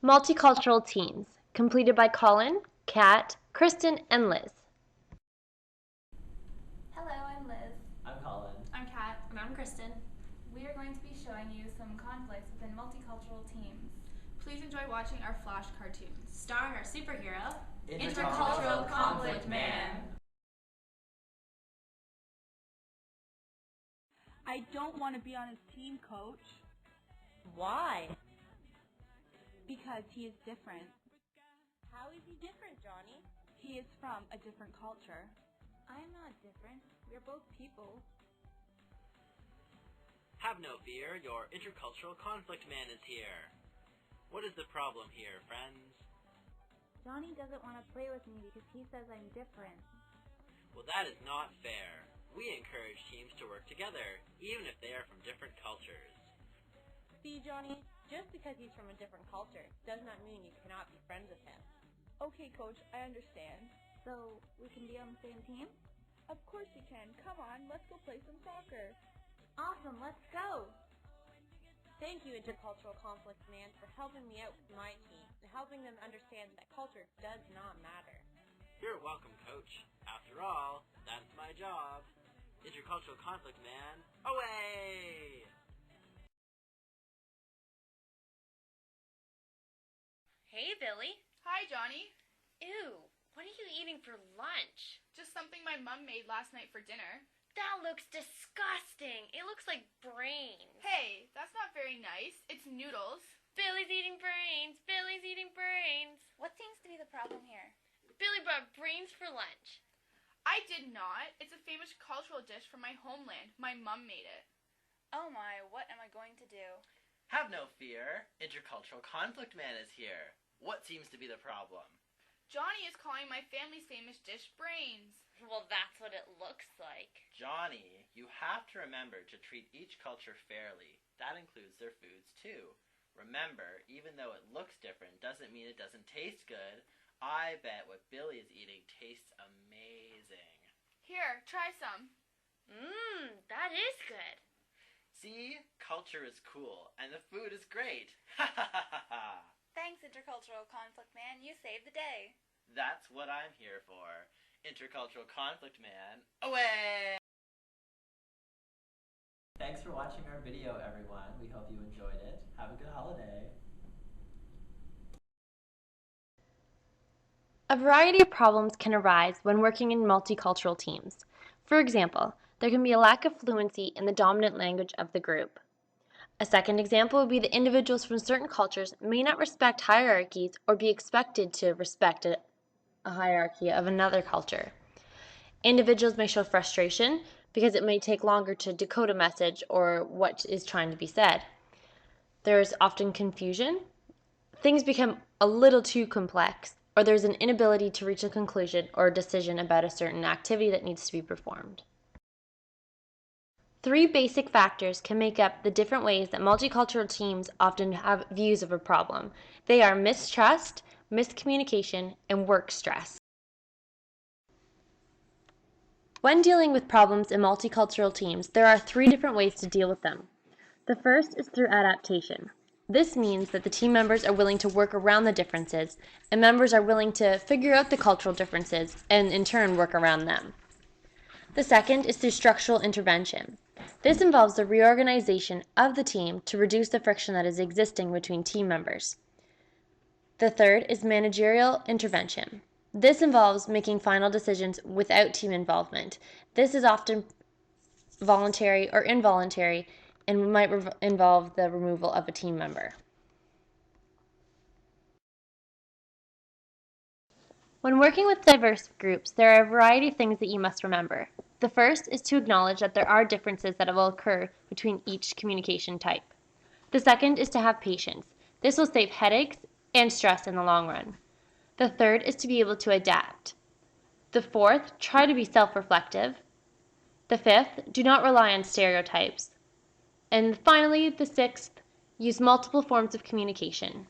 Multicultural Teams, completed by Colin, Kat, Kristen, and Liz. Hello, I'm Liz. I'm Colin. I'm Kat. And I'm Kristen. We are going to be showing you some conflicts within multicultural teams. Please enjoy watching our Flash cartoons. Starring our superhero, Intercultural Conflict Man. I don't want to be on his team, Coach. Why? Because he is different. How is he different, Johnny? He is from a different culture. I am not different. We are both people. Have no fear, your intercultural conflict man is here. What is the problem here, friends? Johnny doesn't want to play with me because he says I'm different. Well, that is not fair. We encourage teams to work together, even if they are from different cultures. See, Johnny, just because he's from a different culture does not mean you cannot be friends with him. Okay, Coach, I understand. So, we can be on the same team? Of course you can. Come on, let's go play some soccer. Awesome, let's go! Thank you, Intercultural Conflict Man, for helping me out with my team and helping them understand that culture does not matter. You're welcome, Coach. After all, that's my job. Intercultural Conflict Man, away! Hey, Billy. Hi, Johnny. Ew, what are you eating for lunch? Just something my mom made last night for dinner. That looks disgusting. It looks like brains. Hey, that's not very nice. It's noodles. Billy's eating brains. Billy's eating brains. What seems to be the problem here? Billy brought brains for lunch. I did not. It's a famous cultural dish from my homeland. My mom made it. Oh my, what am I going to do? Have no fear, Intercultural Conflict Man is here. What seems to be the problem? Johnny is calling my family's famous dish brains. Well, that's what it looks like. Johnny, you have to remember to treat each culture fairly. That includes their foods too. Remember, even though it looks different doesn't mean it doesn't taste good. I bet what Billy is eating tastes amazing. Here, try some. That is good. See? Culture is cool, and the food is great. Ha ha ha ha ha. Thanks, Intercultural Conflict Man. You saved the day. That's what I'm here for. Intercultural Conflict Man, away! Thanks for watching our video, everyone. We hope you enjoyed it. Have a good holiday. A variety of problems can arise when working in multicultural teams. For example, there can be a lack of fluency in the dominant language of the group. A second example would be that individuals from certain cultures may not respect hierarchies or be expected to respect a hierarchy of another culture. Individuals may show frustration because it may take longer to decode a message or what is trying to be said. There is often confusion. Things become a little too complex, or there's an inability to reach a conclusion or a decision about a certain activity that needs to be performed. 3 basic factors can make up the different ways that multicultural teams often have views of a problem. They are mistrust, miscommunication, and work stress. When dealing with problems in multicultural teams, there are 3 different ways to deal with them. The first is through adaptation. This means that the team members are willing to work around the differences, and members are willing to figure out the cultural differences and in turn work around them. The second is through structural intervention. This involves the reorganization of the team to reduce the friction that is existing between team members. The third is managerial intervention. This involves making final decisions without team involvement. This is often voluntary or involuntary and might involve the removal of a team member. When working with diverse groups, there are a variety of things that you must remember. The first is to acknowledge that there are differences that will occur between each communication type. The second is to have patience. This will save headaches and stress in the long run. The third is to be able to adapt. The fourth, try to be self-reflective. The fifth, do not rely on stereotypes. And finally, the sixth, use multiple forms of communication.